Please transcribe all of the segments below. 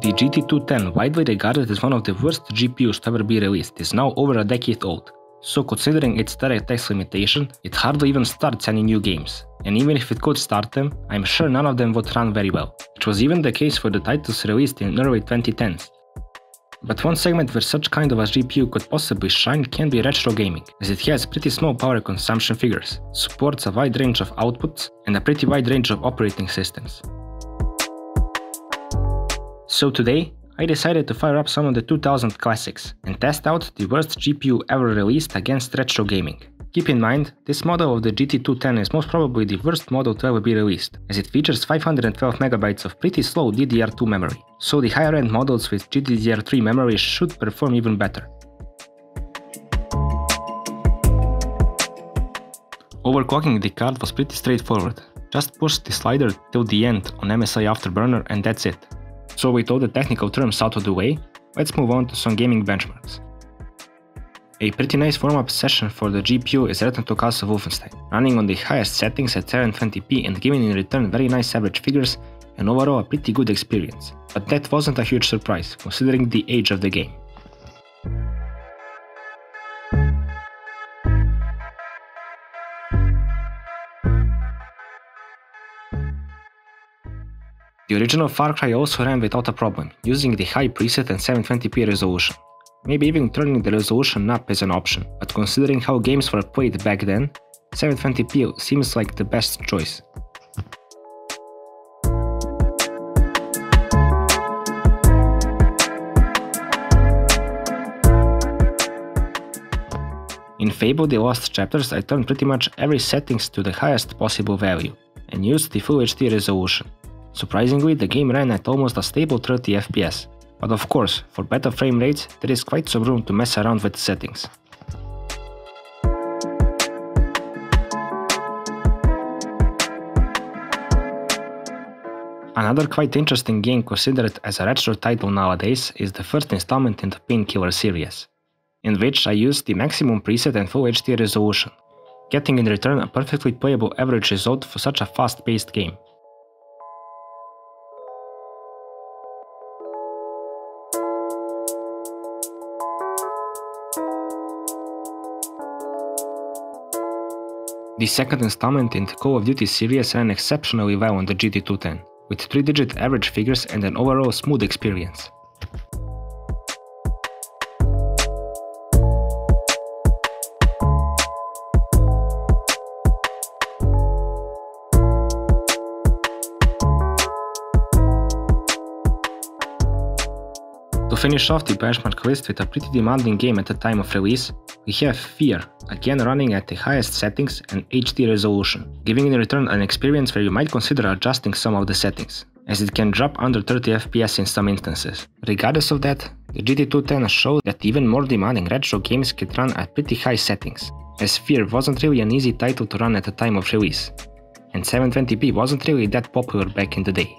The GT210, widely regarded as one of the worst GPUs to ever be released, is now over a decade old. So considering its DirectX limitation, it hardly even starts any new games. And even if it could start them, I'm sure none of them would run very well, which was even the case for the titles released in early 2010s. But one segment where such kind of a GPU could possibly shine can be retro gaming, as it has pretty small power consumption figures, supports a wide range of outputs, and a pretty wide range of operating systems. So today, I decided to fire up some of the 2000 classics and test out the worst GPU ever released against retro gaming. Keep in mind, this model of the GT210 is most probably the worst model to ever be released, as it features 512 MB of pretty slow DDR2 memory, so the higher end models with GDDR3 memory should perform even better. Overclocking the card was pretty straightforward. Just push the slider till the end on MSI Afterburner and that's it. So with all the technical terms out of the way, let's move on to some gaming benchmarks. A pretty nice warm-up session for the GPU is Return to Castle Wolfenstein, running on the highest settings at 720p and giving in return very nice average figures and overall a pretty good experience. But that wasn't a huge surprise, considering the age of the game. The original Far Cry also ran without a problem, using the high preset and 720p resolution. Maybe even turning the resolution up is an option, but considering how games were played back then, 720p seems like the best choice. In Fable The Lost Chapters, I turned pretty much every settings to the highest possible value, and used the Full HD resolution. Surprisingly, the game ran at almost a stable 30 FPS, but of course, for better frame rates, there is quite some room to mess around with the settings. Another quite interesting game considered as a retro title nowadays is the first installment in the Painkiller series, in which I used the maximum preset and Full HD resolution, getting in return a perfectly playable average result for such a fast-paced game. The second installment in the Call of Duty series ran exceptionally well on the GT210, with 3-digit average figures and an overall smooth experience. To finish off the benchmark list with a pretty demanding game at the time of release, we have Fear, again running at the highest settings and HD resolution, giving in return an experience where you might consider adjusting some of the settings, as it can drop under 30 FPS in some instances. Regardless of that, the GT210 showed that even more demanding retro games could run at pretty high settings, as Fear wasn't really an easy title to run at the time of release, and 720p wasn't really that popular back in the day.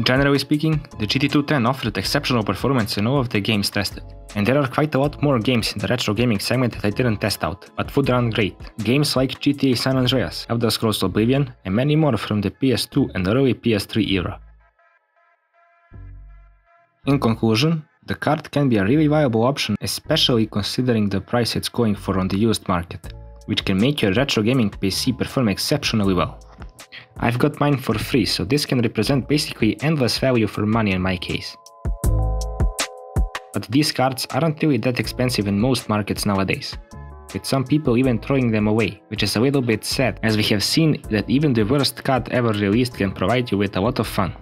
Generally speaking, the GT210 offered exceptional performance in all of the games tested, and there are quite a lot more games in the retro gaming segment that I didn't test out, but would run great. Games like GTA San Andreas, Elder Scrolls Oblivion, and many more from the PS2 and early PS3 era. In conclusion, the card can be a really viable option, especially considering the price it's going for on the used market, which can make your retro gaming PC perform exceptionally well. I've got mine for free, so this can represent basically endless value for money in my case. But these cards aren't really that expensive in most markets nowadays, with some people even throwing them away, which is a little bit sad, as we have seen that even the worst card ever released can provide you with a lot of fun.